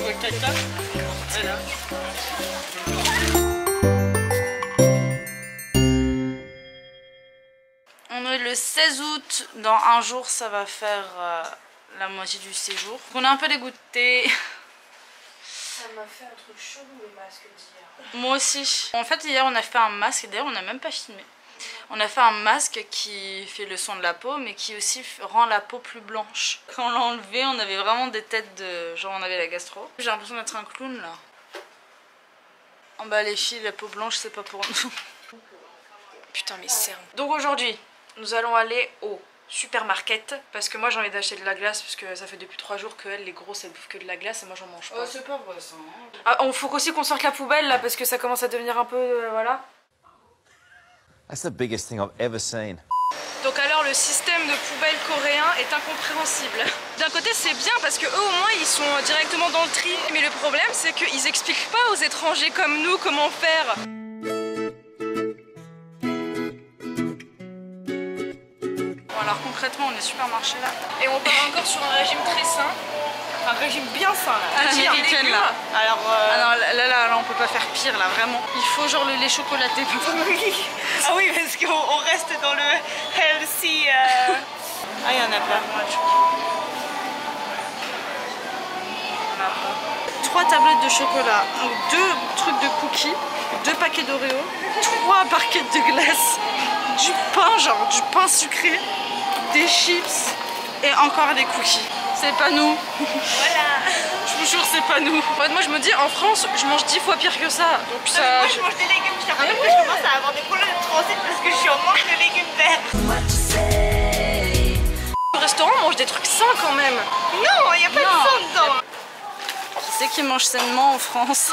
caca. Voilà. On est le 16 août. Dans un jour, ça va faire la moitié du séjour. On est un peu dégoûté. Ça m'a fait un truc chelou le masque d'hier. Moi aussi. En fait, hier, on a fait un masque. D'ailleurs, on n'a même pas filmé. On a fait un masque qui fait le son de la peau, mais qui aussi rend la peau plus blanche. Quand on l'a enlevé, on avait vraiment des têtes de... Genre, on avait la gastro. J'ai l'impression d'être un clown, là. Oh bah, les filles, la peau blanche, c'est pas pour nous. Putain, mes cernes. Donc aujourd'hui, nous allons aller au supermarket. Parce que moi, j'ai envie d'acheter de la glace, parce que ça fait depuis 3 jours qu'elles, les grosses, elles bouffent que de la glace, et moi, j'en mange pas. Oh, c'est pas vrai, ça. Hein. Ah, il faut aussi qu'on sorte la poubelle, là, parce que ça commence à devenir un peu... voilà. That's the biggest thing I've ever seen. Donc alors le système de poubelle coréen est incompréhensible. D'un côté c'est bien parce que eux au moins ils sont directement dans le tri. Mais le problème c'est qu'ils expliquent pas aux étrangers comme nous comment faire. Bon alors concrètement on est supermarché là. Et on part encore sur un régime très sain. Un régime bien sain là. À l'américaine là. Alors ah non, là on peut pas faire pire là vraiment. Il faut genre le lait chocolaté. Ah oui, parce qu'on reste dans le healthy. Ah, il y en a plein. On a pas. 3 tablettes de chocolat, 2 trucs de cookies, 2 paquets d'Oreo, 3 paquets de glace, du pain, genre du pain sucré, des chips et encore des cookies. C'est pas nous. Voilà. Je vous jure, c'est pas nous. En fait, moi je me dis en France, je mange 10 fois pire que ça. Donc ça. Moi je mange des légumes, je te rappelle que je commence à avoir des problèmes de transit parce que je suis en manque de légumes verts. Au restaurant, on mange des trucs sains quand même. Non, il n'y a pas de sang dedans. Qui c'est qui mange sainement en France?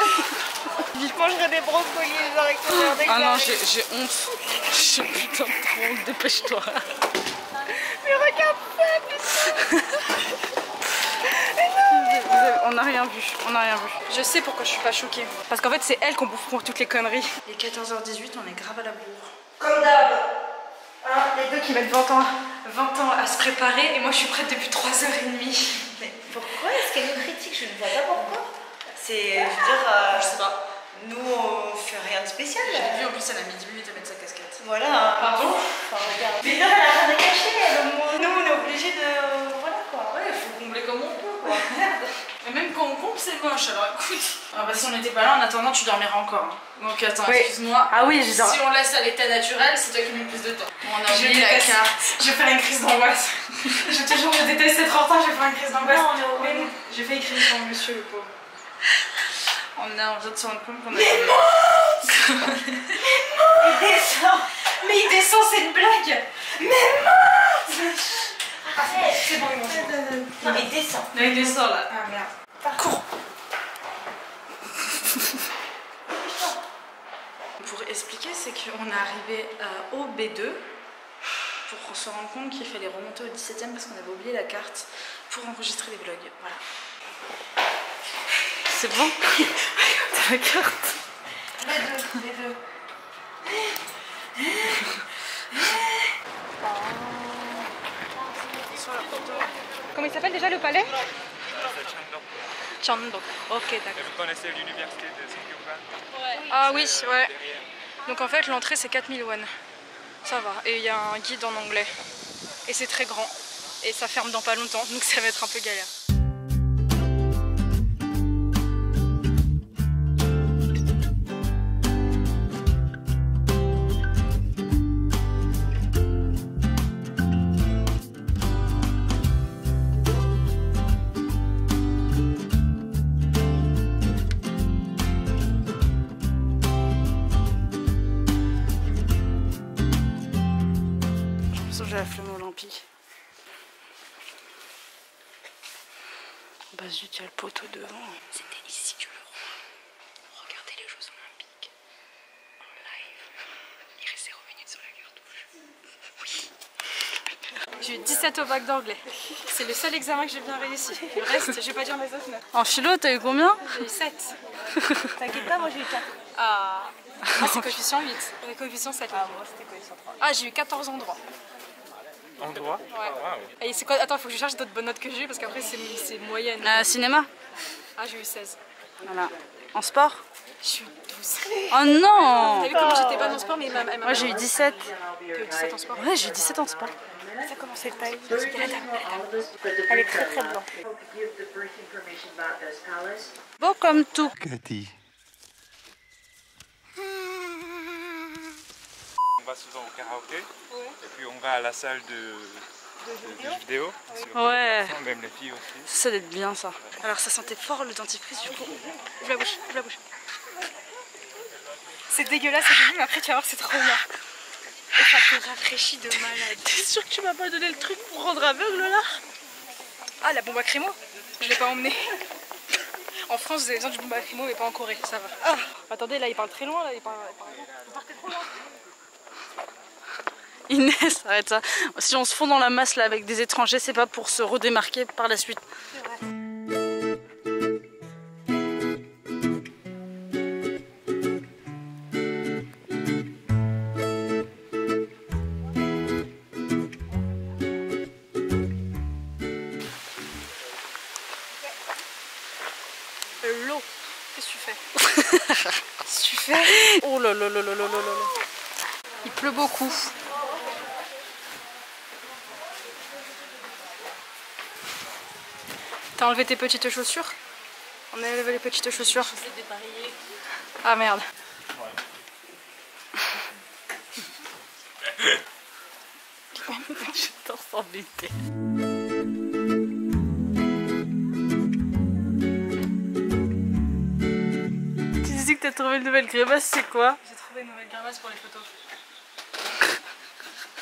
Je mangerai des brocolis, des haricots verts, des Ah non, carottes. j'ai honte. J'ai putain de trop honte, dépêche-toi. Mais regarde ça, putain. On n'a rien vu, on n'a rien vu. Je sais pourquoi je suis pas choquée. Parce qu'en fait, c'est elle qu'on bouffe pour toutes les conneries. Il est 14h18, on est grave à la bourre. Comme d'hab. Hein, les deux qui mettent 20 ans à se préparer et moi je suis prête depuis 3h30. Mais pourquoi est-ce qu'elle nous critique? Je ne vois pas pourquoi. C'est, je veux dire, Je sais pas. nous on fait rien de spécial. J'ai vu en plus, elle a mis 10 minutes à mettre sa casquette. Voilà. Pardon. Enfin, regarde. Mais non, elle a rien à cacher. Nous on est obligés de. Voilà quoi. Ouais, il faut combler comme on peut quoi. Merde. Mais même quand on comble, c'est moche, alors écoute. Ah bah si on n'était pas là, en attendant, tu dormiras encore. Donc attends, Oui. excuse-moi. Ah oui, je dors. Si on laisse à l'état naturel, c'est toi qui mets le plus de temps. On a Je oublié la déteste. carte. Je vais faire une crise d'angoisse. Je te jure, je déteste être en retard, je vais faire une crise d'angoisse. Non, on est au- J'ai fait écrire sur monsieur, le pauvre. On vient de se rendre compte qu'on a... Mais monte. Il descend. Mais il descend, c'est une blague. Mais monte. C'est bon, il monte. Non, il descend. Là, il descend là. Ah merde. Cours. Pour expliquer, c'est qu'on est arrivé au B2 pour se rendre compte qu'il fallait remonter au 17e parce qu'on avait oublié la carte pour enregistrer les vlogs. Voilà. C'est bon. T'as la carte. Les deux. Comment il s'appelle déjà le palais? Chandok. Ok, d'accord. Vous connaissez l'université de Sungkyunkwan? Ah oui, ouais. Donc en fait, l'entrée c'est 4000 won. Ça va. Et il y a un guide en anglais. Et c'est très grand. Et ça ferme dans pas longtemps, donc ça va être un peu galère. J'ai la flemme olympique. Bah zut, il y a le poteau devant. C'était ici que je le roi. Regardez les Jeux Olympiques en live. Iris est revenue sur la cartouche. Oui. J'ai eu 17 au bac d'anglais. C'est le seul examen que j'ai bien réussi. Le reste, je vais pas dire mes autres notes. En philo, t'as eu combien? J'ai eu 7. T'inquiète pas, moi j'ai eu 4. Ah. Moi c'est coefficient 8. Coefficient 7. Ah, moi c'était coefficient 3. Ah, j'ai eu 14 en droit. En droit? Ouais. Wow. Et c'est quoi? Attends, il faut que je cherche d'autres bonnes notes que j'ai eu parce qu'après c'est moyenne. Cinéma? Ah, j'ai eu 16. Voilà. En sport? Je suis 12. Oh non! T'as vu comment j'étais bonne en sport, mais Moi j'ai eu 17. J'ai eu 17 en sport. Ouais, j'ai eu 17 en sport. Ça commence à être taille. Elle est très très blanche. Beau comme tout. Cathy. On va souvent au karaoké, et puis on va à la salle de jeux vidéo. Ouais. Même les filles aussi. Ça doit être bien ça. Alors ça sentait fort le dentifrice du coup. Ouvre la bouche, ouvre la bouche. C'est dégueulasse au début, mais après tu vas voir, c'est trop bien. Et ça te rafraîchit de malade. T'es sûr que tu m'as pas donné le truc pour rendre aveugle là? Ah, la bombe à crémo? Je l'ai pas emmenée. En France, vous avez besoin du bombe à crémo, mais pas en Corée, ça va. Ah, attendez, là, il parle très loin, là, il partait trop loin. Inès, arrête ça. Si on se fond dans la masse là avec des étrangers, c'est pas pour se redémarquer par la suite. C'est vrai. L'eau. Qu'est-ce que tu fais? Qu'est-ce que tu fais? Oh là là là là là là là. Il pleut beaucoup. T'as enlevé tes petites chaussures? On a enlevé les petites chaussures. Ah merde. J'adore s'embêter. Tu disais que t'as trouvé une nouvelle grimace, c'est quoi? J'ai trouvé une nouvelle grimace pour les photos.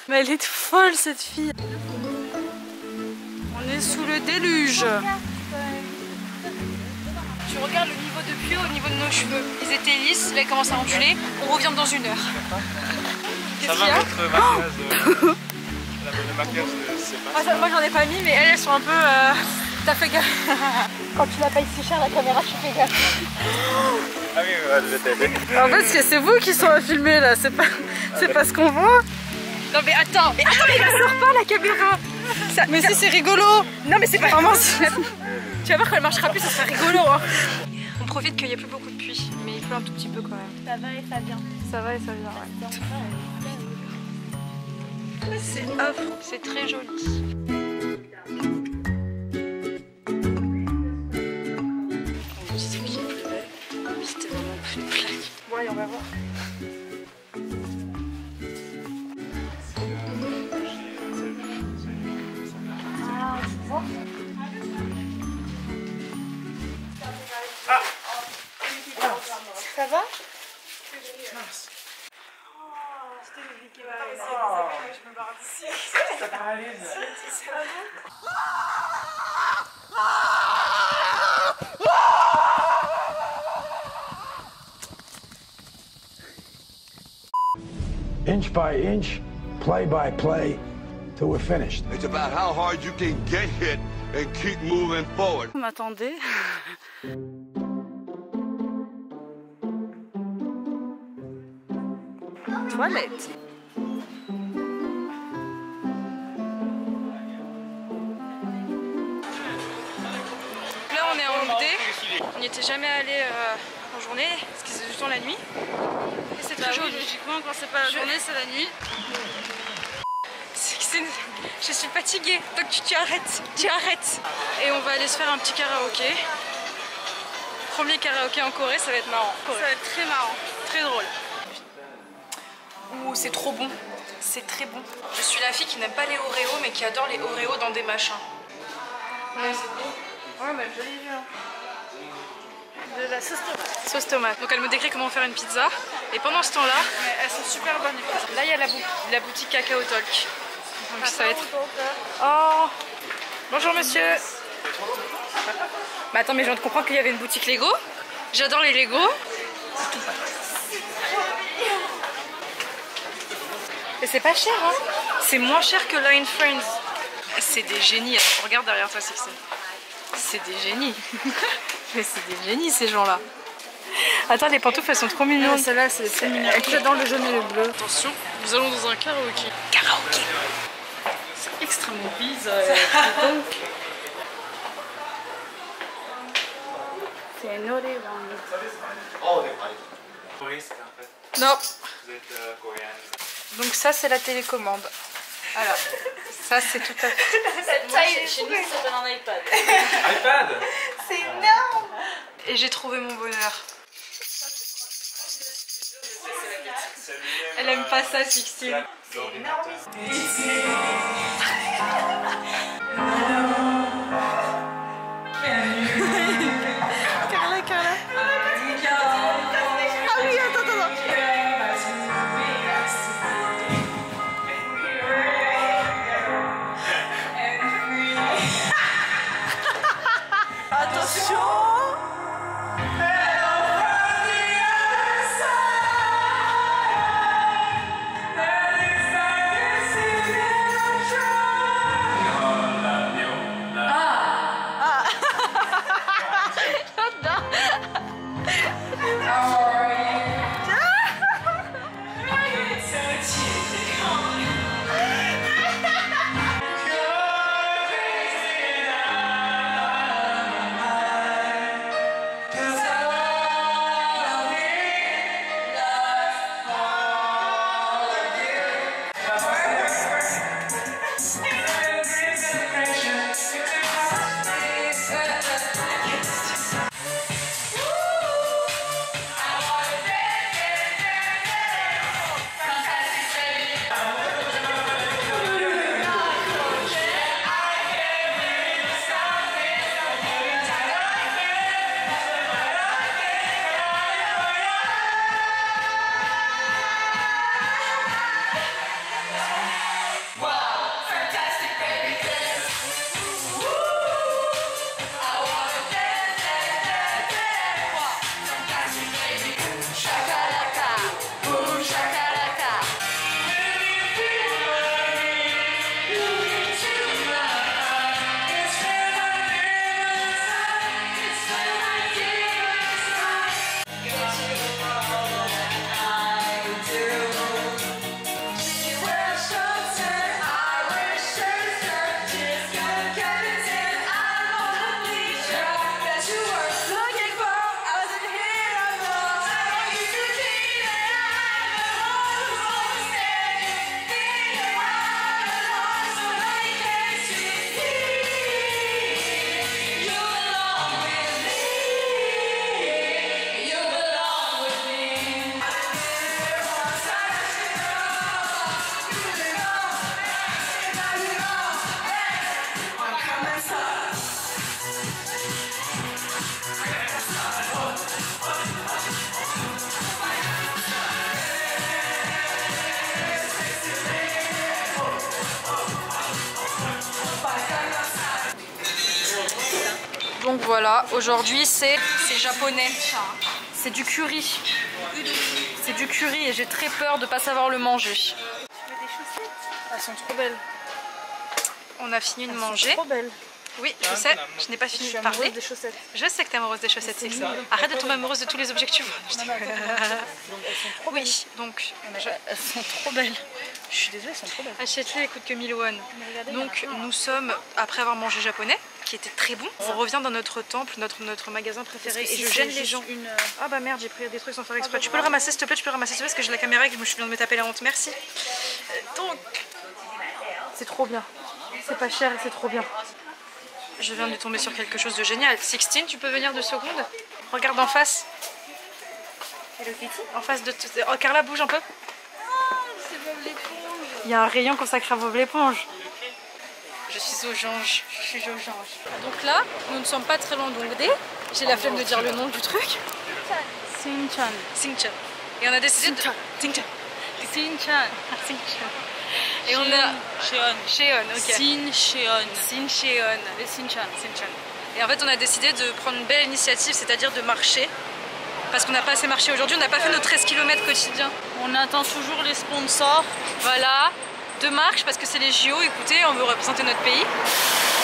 Mais elle est folle cette fille. On est sous le déluge. Tu regardes le niveau de pluie au niveau de nos cheveux. Ils étaient lisses, là ils commencent à onduler. On revient dans 1 heure. Ça va votre maquillage le maquillage, c'est pas. Ah, ça, moi j'en ai pas mis, mais elles sont un peu. T'as fait gaffe. Quand tu la payes si cher la caméra, tu fais gaffe. Ah oui, ouais, je vais t'aider. En fait, c'est vous qui sont à filmer là, c'est pas ce qu'on voit. Non mais attends, mais il la sort pas la caméra. Ça, Mais si c'est rigolo. non mais c'est pas Vraiment, Tu vas voir quand elle marchera plus, ça sera rigolo. Hein. On profite qu'il n'y a plus beaucoup de pluie, mais il pleut un tout petit peu quand même. Ça va et ça vient. Ça va et ça vient, ouais. c'est affreux. C'est très joli. On disait qu'il pleuvait, mais c'était vraiment une blague. Ouais, on va voir. Ça va? Inch by inch, play by play, till we're finished. It's about how hard you can get hit and keep moving forward. Vous m'attendez? Toilette. Là on est à Hongdae. On n'y était jamais allé en journée, parce que c'est du temps la nuit. Et c'est très joli. Logiquement, quand c'est pas la journée, c'est la nuit. Je suis fatiguée, donc tu arrêtes. Et on va aller se faire un petit karaoké. Premier karaoké en Corée, ça va être marrant. Ça va être très marrant, très drôle. Ouh, c'est trop bon. C'est très bon. Je suis la fille qui n'aime pas les Oreos, mais qui adore les Oreos dans des machins. Ouais, c'est beau. Ouais, bah joli vu. Hein. De la sauce tomate. Sauce tomate. Donc elle me décrit comment faire une pizza. Et pendant ce temps-là, Mais elles sont super bonnes les pizzas. là il y a la boutique Cacao Talk. Donc ça va être... Oh, bonjour monsieur. Bah attends, mais je viens de comprendre qu'il y avait une boutique Lego. J'adore les Lego. Et c'est pas cher, hein. C'est moins cher que Line Friends. C'est des génies. Attends, regarde derrière toi, c'est des génies. Mais c'est des génies ces gens-là. Attends, les pantoufles elles sont trop mignonnes. Celle-là, c'est très mignon. J'adore le jaune et le bleu. Attention, nous allons dans un karaoké. Karaoké. C'est extrêmement bizarre. Donc. C'est Noréwan. Touriste en fait. Non. Vous êtes coréenne. Donc ça c'est la télécommande. Alors, ça c'est tout à fait... Cette taille chez nous, ça s'appelle un iPad. iPad. C'est énorme. Et j'ai trouvé mon bonheur. Elle aime pas ça, Sixtine. Carla. Ah oui, attends. Attention. Donc voilà, aujourd'hui c'est japonais. C'est du curry. C'est du curry et j'ai très peur de ne pas savoir le manger. Tu veux des chaussettes? Elles sont trop belles. On a fini de manger. Trop belles. Oui, je sais, je n'ai pas fini de parler. Des chaussettes. Je sais que tu es amoureuse des chaussettes, c'est ça. Arrête de tomber amoureuse de tous les objets que tu vois. Elles sont trop belles. Oui, donc elles sont trop belles. Je suis désolée, elles sont trop belles. Achète-les, elles coûtent que 1000 won. Donc nous sommes, après avoir mangé japonais, qui était très bon, on revient dans notre temple, notre magasin préféré, et je gêne les gens. Ah bah merde, j'ai pris des trucs sans faire exprès. Tu peux le ramasser s'il te plaît, tu peux le ramasser s'il te plaît, parce que j'ai la caméra et que je me suis viens de me taper la honte. Merci. Donc, c'est trop bien. C'est pas cher et c'est trop bien. Je viens de tomber sur quelque chose de génial. Sixtine, tu peux venir 2 secondes? Regarde en face. En face de... Oh, Carla, bouge un peu. C'est Bob l'éponge. Il y a un rayon consacré à Bob l'éponge. Je suis aux anges. Je suis aux anges. Donc là, nous ne sommes pas très loin d'Hongdae. J'ai la flemme de dire le nom du truc. Sinchan. Sinchan. Et on a décidé de... Sinchan. Sinchan. Et on a... Cheon, ok. Sinchan. Les Sinchan. Et en fait, on a décidé de prendre une belle initiative, c'est-à-dire de marcher. Parce qu'on n'a pas assez marché aujourd'hui, on n'a pas fait nos 13 km quotidiens. On attend toujours les sponsors. Voilà, de marche parce que c'est les JO, écoutez, on veut représenter notre pays.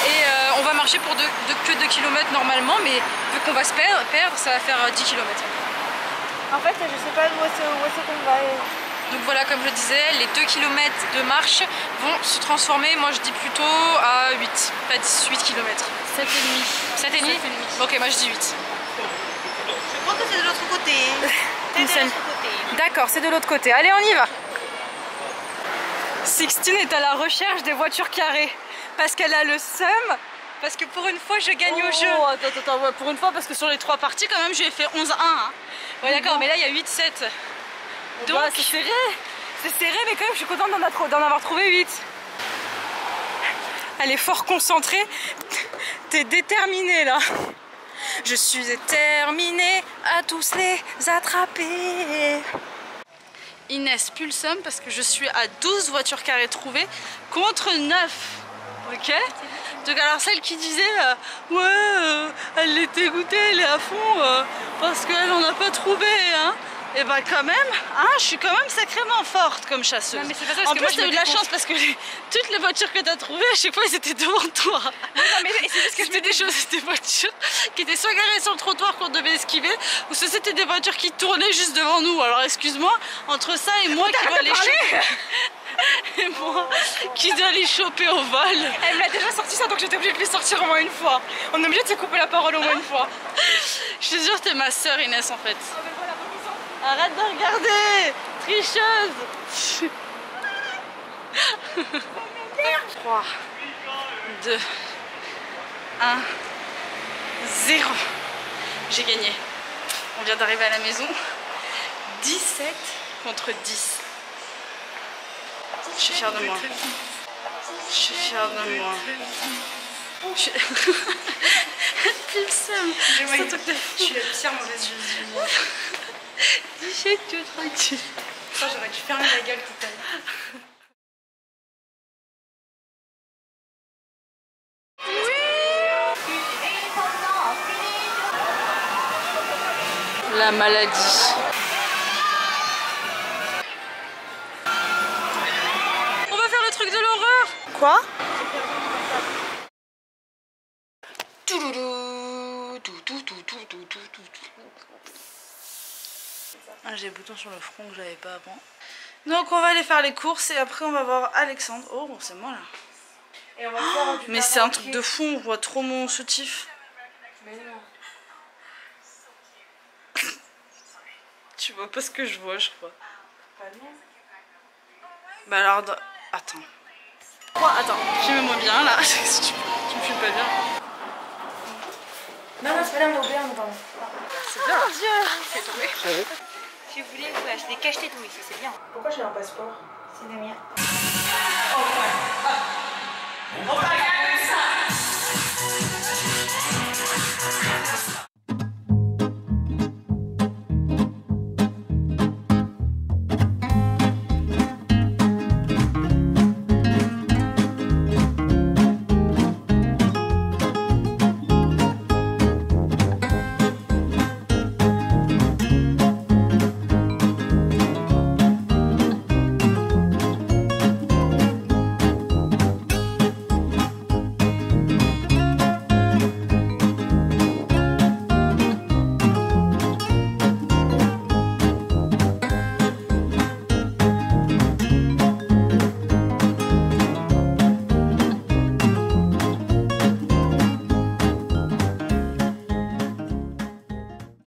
Et on va marcher pour que 2 km normalement, mais vu qu'on va se perdre, ça va faire 10 km. En fait, je sais pas où est-ce qu'on va. Donc voilà, comme je disais, les 2 km de marche vont se transformer, moi je dis plutôt à 8, pas 10, 8 km. 7,5. 7,5 ? Ok, moi je dis 8. Je crois que c'est de l'autre côté. C'est de l'autre côté. D'accord, c'est de l'autre côté. Allez, on y va. Sixtine est à la recherche des voitures carrées parce qu'elle a le seum. Parce que pour une fois, je gagne au jeu. Attends, ouais, pour une fois, parce que sur les 3 parties, quand même, j'ai fait 11-1. Hein. Ouais, d'accord, mais là, il y a 8-7. Donc, c'est serré. C'est serré, mais quand même, je suis contente d'en avoir trouvé 8. Elle est fort concentrée. T'es déterminée, là. Je suis déterminée à tous les attraper. Inès Pulsum, parce que je suis à 12 voitures carrées trouvées contre 9. Ok? Donc alors celle qui disait ouais elle est dégoûtée, elle est à fond parce qu'elle en a pas trouvé hein. Et bah quand même, hein, je suis quand même sacrément forte comme chasseuse. Non, mais c'est pas ça, parce en que plus moi, t'as eu de la chance parce que toutes les voitures que t'as trouvées à chaque fois elles étaient devant toi. Non, mais c'est juste que C'était des voitures qui étaient soit garées sur le trottoir qu'on devait esquiver, ou soit c'était des voitures qui tournaient juste devant nous. Alors excuse-moi, entre ça et moi qui dois les choper et moi qui dois les choper au vol. Elle me l'a déjà sorti ça, donc j'étais obligée de les sortir au moins une fois. On est obligé de se couper la parole au moins une fois. Je te jure, t'es ma sœur Inès en fait. Arrête de regarder, tricheuse. 3, 2, 1, 0. J'ai gagné. On vient d'arriver à la maison. 17 contre 10. Je suis fière de moi. Je suis fière de moi. Pulsum. C'est un truc de fou. Je suis la pire mauvaise juge. Dis-je que tranquille. Ça, j'aurais dû fermer la gueule tout à l'heure. La maladie. On va faire le truc de l'horreur. Quoi? Ah, j'ai le bouton sur le front que j'avais pas avant. Donc on va aller faire les courses et après on va voir Alexandre. Oh c'est moi là. Et on va faire Mais c'est un truc de fou, on voit trop mon soutif. Mais non. Tu vois pas ce que je vois je crois. Pas non. Bah alors, attends. Attends, filme-moi bien là. Tu me filmes pas bien. Non, c'est pas là, on est au Béarn, pardon. C'est bien. Mon Dieu! Si vous voulez, vous pouvez acheter des cachetés tout ici, c'est bien. Pourquoi j'ai un passeport? C'est le mien. Oh, ouais.